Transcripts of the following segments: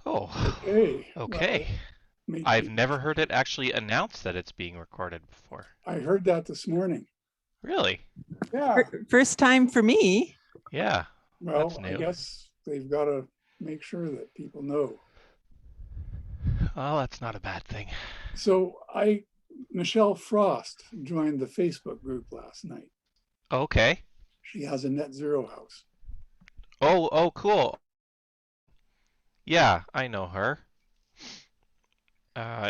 Oh, Okay, well, okay. make I've me. never heard it actually announced that it's being recorded before. I heard that this morning. Really? Yeah, First time for me. Yeah, that's well, I new. guess they've got to make sure that people know. Well, that's not a bad thing. Michelle Frost joined the Facebook group last night. Okay. She has a net zero house. Oh, cool. Yeah, I know her.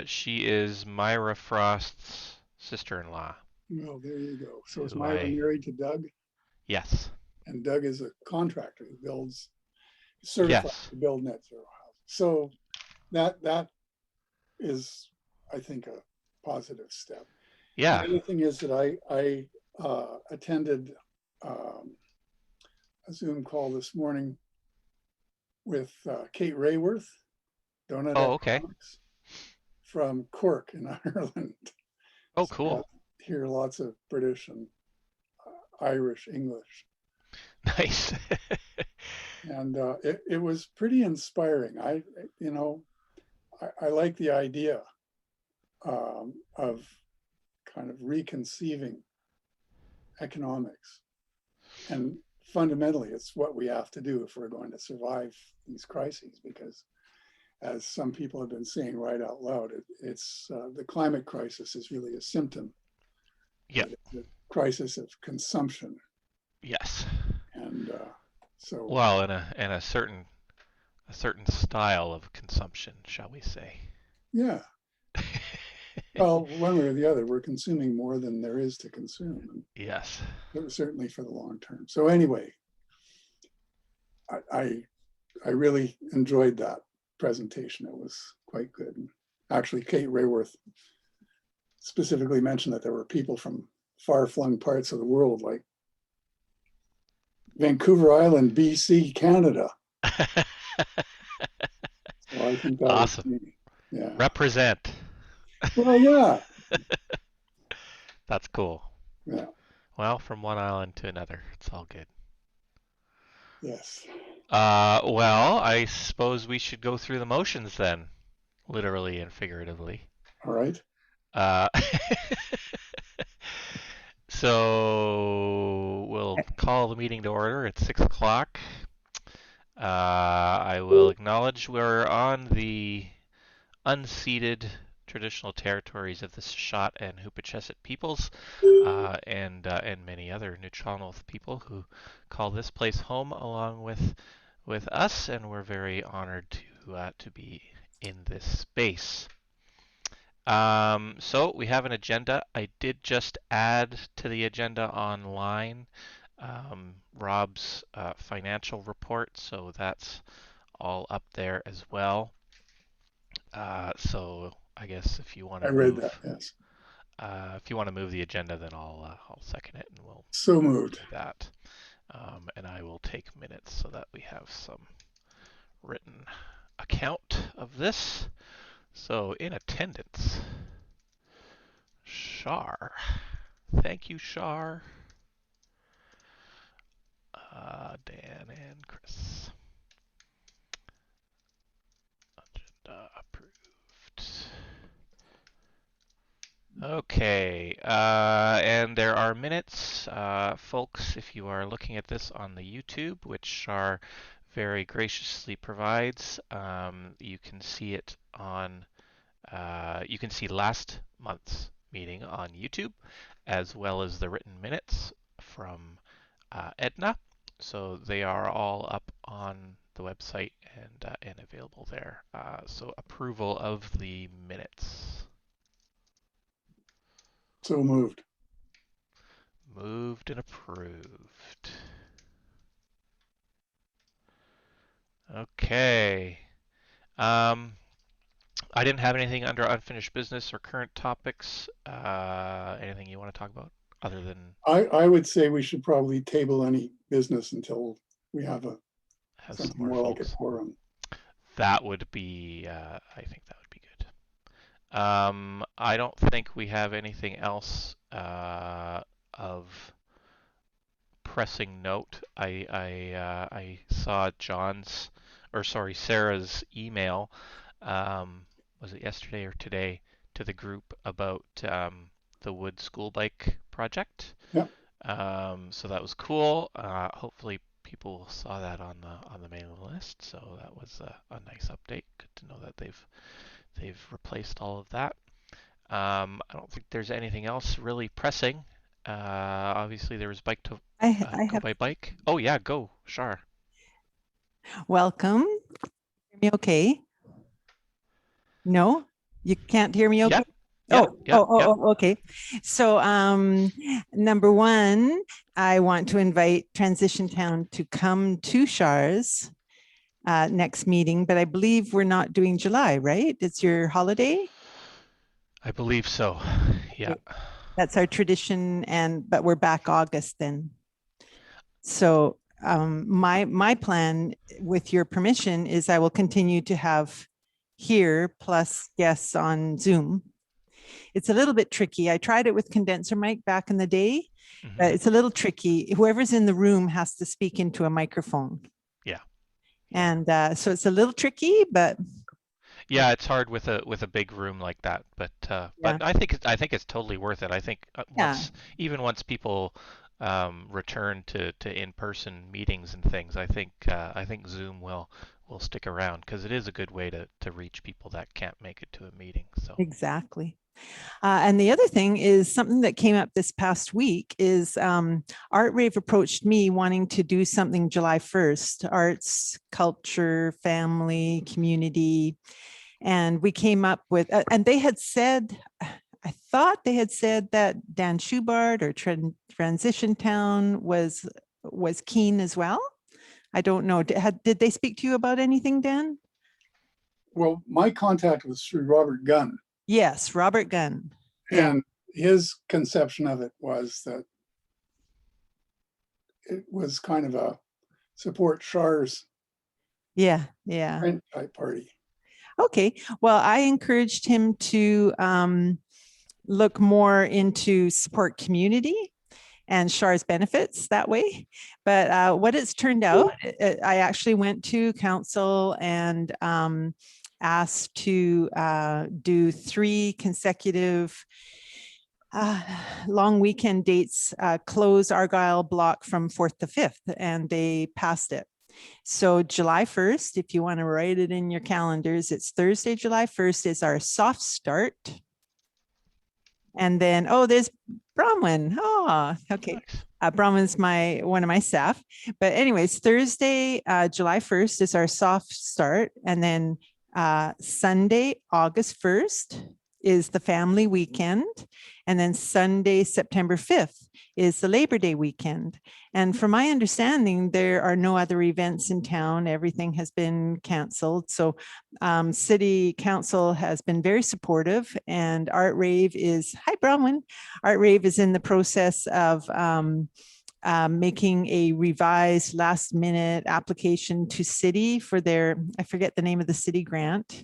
She is Myra Frost's sister-in-law, Well, there you go. So is who Myra I, married to Doug? yes, And Doug is a contractor who builds, certified yes, to build net zero houses. So that is, I think, a positive step. The yeah. other thing is that I attended um, a Zoom call this morning with Kate Rayworth, Donut Oh, okay. Economics, from Cork in Ireland. Oh, So I got cool. to hear lots of British and Irish English. Nice. And it was pretty inspiring. You know, I like the idea of kind of reconceiving economics. And fundamentally, it's what we have to do if we're going to survive these crises, because as some people have been saying right out loud, it's the climate crisis is really a symptom, Yeah, that it's a crisis of consumption. yes. And so, Well, in a certain style of consumption, shall we say. yeah, well, one way or the other, we're consuming more than there is to consume, Yes. and certainly for the long term. So anyway, I I really enjoyed that presentation. It was quite good. And actually, Kate Rayworth specifically mentioned that there were people from far-flung parts of the world, like Vancouver Island, BC, Canada. So I think that was Awesome. me. Yeah. Represent. Well, yeah. That's cool. Yeah. Well, from one island to another, it's all good. Yes. Well, I suppose we should go through the motions then, literally and figuratively. All right. Uh, so we'll call the meeting to order at 6 o'clock. I will acknowledge we're on the unceded traditional territories of the Shot and Hupacheset peoples, and many other Nuu-chah-nulth people who call this place home, along with us, and we're very honored to be in this space. So we have an agenda. I did just add to the agenda online Rob's financial report, so that's all up there as well. So I guess I read that. Yes. if you want to move the agenda, then I'll second it, and So we'll moved. do that. And I will take minutes so that we have some written account of this. So in attendance, Char. Thank you, Char. Dan and Chris. Agenda approved. Okay, and there are minutes. Folks, if you are looking at this on the YouTube, which Char very graciously provides, you can see it on, you can see last month's meeting on YouTube, as well as the written minutes from Edna. So they are all up on the website and available there. So approval of the minutes. So moved. Moved and approved. Okay. Um, I didn't have anything under unfinished business or current topics. Anything you want to talk about other than I would say we should probably table any business until we have have some something more more like a folks? quorum. That would be, I think that would be good. I don't think we have anything else of pressing note. I saw John's or sorry, Sarah's email, was it yesterday or today, to the group about the Wood School Bike project. Yeah. So that was cool. Hopefully people saw that on the mailing list. So that was a nice update. Good to know that they've replaced all of that. I don't think there's anything else really pressing. Obviously there was bike to I go have by bike. Oh yeah, go, Char. welcome. Hear me okay? No, you can't hear me okay? Yep, yep, yep, yep. Okay. So number one, I want to invite Transition Town to come to Char's next meeting, but I believe we're not doing July, right? It's your holiday. I believe so. Yeah. That's our tradition, but we're back August then. So my plan, with your permission, is I will continue to have here plus guests on Zoom. It's a little bit tricky. I tried it with condenser mic back in the day, but it's a little tricky. Whoever's in the room has to speak into a microphone. Yeah. And so it's a little tricky, but yeah, it's hard with a big room like that, but I think it's totally worth it. I think once people return to in-person meetings and things, I think Zoom will stick around because it is a good way to reach people that can't make it to a meeting. So exactly. And the other thing is something that came up this past week is Art Rave approached me wanting to do something July 1st, arts, culture, family, community. And we came up with, and they had said, I thought they had said that Dan Schubart or Transition Town was keen as well. I don't know. Did they speak to you about anything, Dan? Well, my contact was through Robert Gunn. Yes, Robert Gunn. And his conception of it was that it was kind of a support Char's type party. Okay, well, I encouraged him to look more into support community and Char's benefits that way. But what it's turned out, I actually went to council and asked to do 3 consecutive long weekend dates, close Argyle block from 4th to 5th, and they passed it. So July 1st, if you want to write it in your calendars, it's Thursday, July 1st is our soft start. And then, there's Bronwyn. Oh, okay. Bronwyn's one of my staff. But anyways, Thursday, July 1st is our soft start. And then Sunday, August 1st is the family weekend. And then Sunday, September 5th is the Labor Day weekend. And from my understanding, there are no other events in town. Everything has been canceled. So City Council has been very supportive, and Art Rave is, hi Bronwyn, Art Rave is in the process of making a revised last minute application to City for their, I forget the name of the City grant,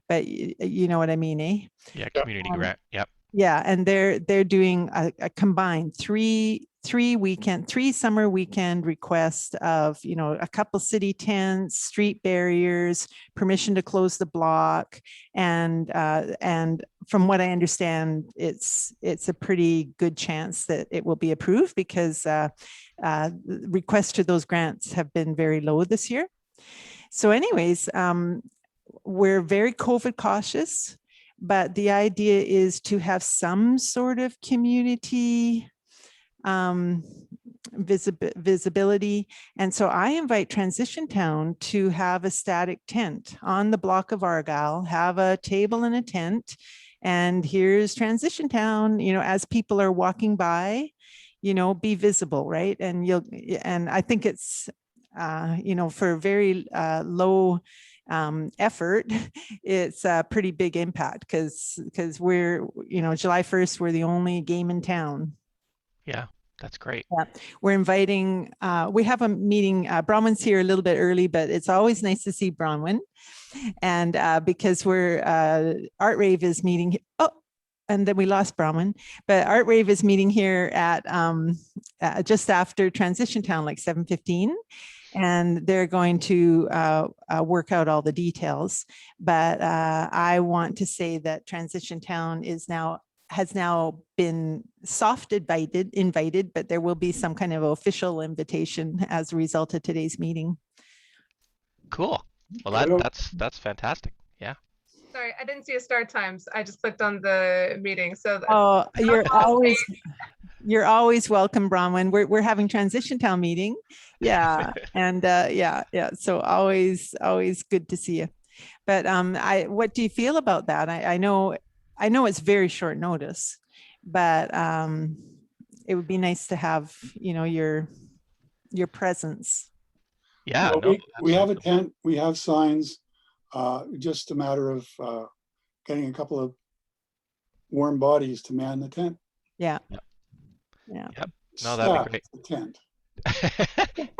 but you know what I mean, eh? Yeah, community grant. Yep. Yeah, and they're doing a combined three summer weekend requests of, a couple city tents, street barriers, permission to close the block, and from what I understand, it's a pretty good chance that it will be approved because requests to those grants have been very low this year. So, anyways, we're very COVID cautious. But the idea is to have some sort of community visibility. And so I invite Transition Town to have a static tent on the block of Argyle, have a table and a tent. And here's Transition Town, as people are walking by, be visible, right? And I think it's, for very low effort, it's a pretty big impact because we're, July 1st, we're the only game in town. Yeah, that's great. Yeah. We're inviting, we have a meeting, Bronwyn's here a little bit early, but it's always nice to see Bronwyn. And because Art Rave is meeting, and then we lost Bronwyn, but Art Rave is meeting here at just after Transition Town, like 7:15. and they're going to work out all the details. But I want to say that Transition Town has now been soft invited, but there will be some kind of official invitation as a result of today's meeting. Cool. Well, that's fantastic. Yeah. Sorry, I didn't see a start times. I just clicked on the meeting. So oh, you're always welcome, Bronwyn. We're having Transition Town meeting. Yeah. And yeah. So always good to see you. But what do you feel about that? I know it's very short notice, but it would be nice to have, your presence. Yeah. Well, no, we have a tent, we have signs, just a matter of getting a couple of warm bodies to man the tent. Yeah. Yep. Yeah. Yep. No, that'd be great. The tent.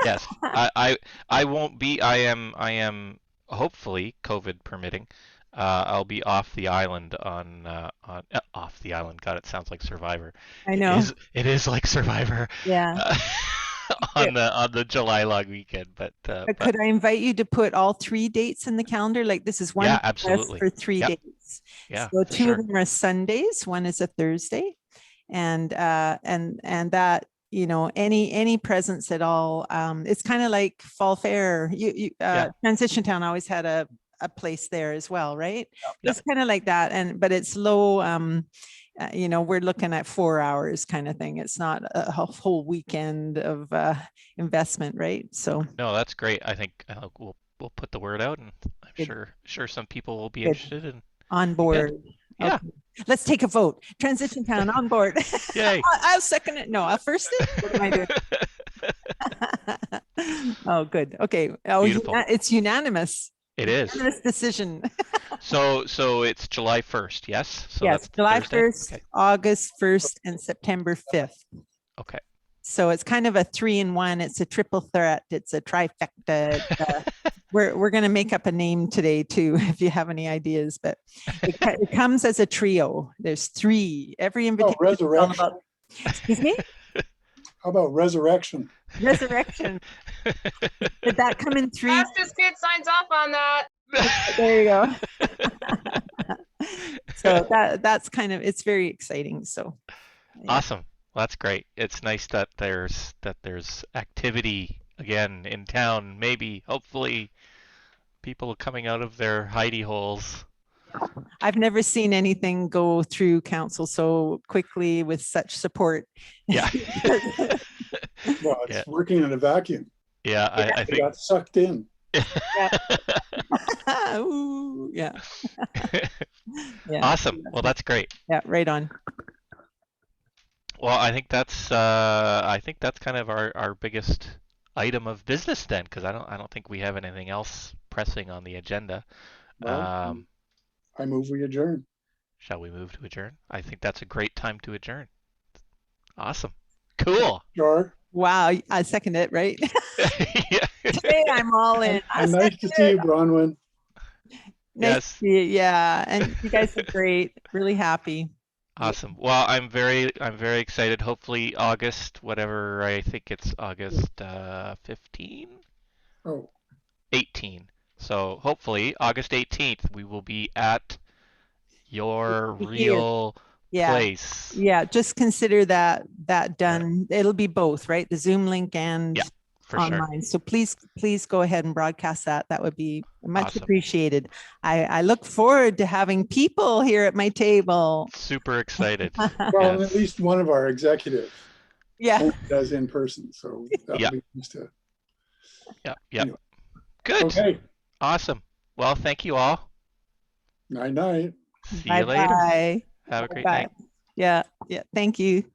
Yes. I won't be. I am hopefully, COVID permitting. I'll be off the island on off the island. God, it sounds like Survivor. I know. It is like Survivor. Yeah. On the July long weekend, but could I invite you to put all 3 dates in the calendar? Like this is one absolutely for 3 days. Yeah. So 2 of them are Sundays. One is a Thursday, and that, any presence at all. It's kind of like Fall Fair. Transition Town always had a place there as well, right? Yep. It's kind of like that, but it's low. We're looking at 4 hours kind of thing. It's not a whole weekend of investment, right? So no, that's great. I think we'll put the word out, and I'm sure some people will be interested and on board. Yeah. Okay. Let's take a vote. Transition Town on board. Yay. I'll second it. No, I'll first it. What am I doing? Oh, good. Okay. Oh, it's unanimous. It is. Unanimous decision. So it's July 1st, yes? So yes, that's July Thursday? 1st, Okay. August 1st, and September 5th. Okay. So it's kind of a 3-in-1. It's a triple threat. It's a trifecta. We're going to make up a name today too, if you have any ideas. But it comes as a trio. There's 3. Every invitation. Oh, resurrection. Excuse me. How about resurrection? Resurrection. Did that come in 3? Fastest kid signs off on that. There you go. So that's kind of, it's very exciting. So yeah. Awesome. Well, that's great. It's nice that there's activity again in town. Maybe, hopefully, people coming out of their hidey holes. I've never seen anything go through council so quickly with such support. Yeah. Well, it's working in a vacuum. Yeah, I think got sucked in. Ooh, yeah. Awesome. Well, that's great. Yeah, right on. Well, I think that's kind of our biggest item of business then, because I don't think we have anything else pressing on the agenda. Well, I move we adjourn. Shall we move to adjourn? I think that's a great time to adjourn. Awesome. Cool. Char. Wow, I second it, right? Yeah. Today I'm all in. Nice to see you, Bronwyn. Nice Yes. to see you. Yeah, and you guys are great. Really happy. Awesome. Well, I'm very excited. Hopefully August, whatever, I think it's August 15? Oh. 18. So hopefully August 18th we will be at your real place. Yeah, just consider that done. Yeah. It'll be both, right? The Zoom link and online. Sure. So please go ahead and broadcast that. That would be much appreciated. I look forward to having people here at my table. Super excited. Well, at least one of our executives does in person. So that would be nice to. Yeah. Anyway. Good. Okay. Awesome. Well, thank you all. Night. See you later. Bye. Have a great night. Yeah. Thank you.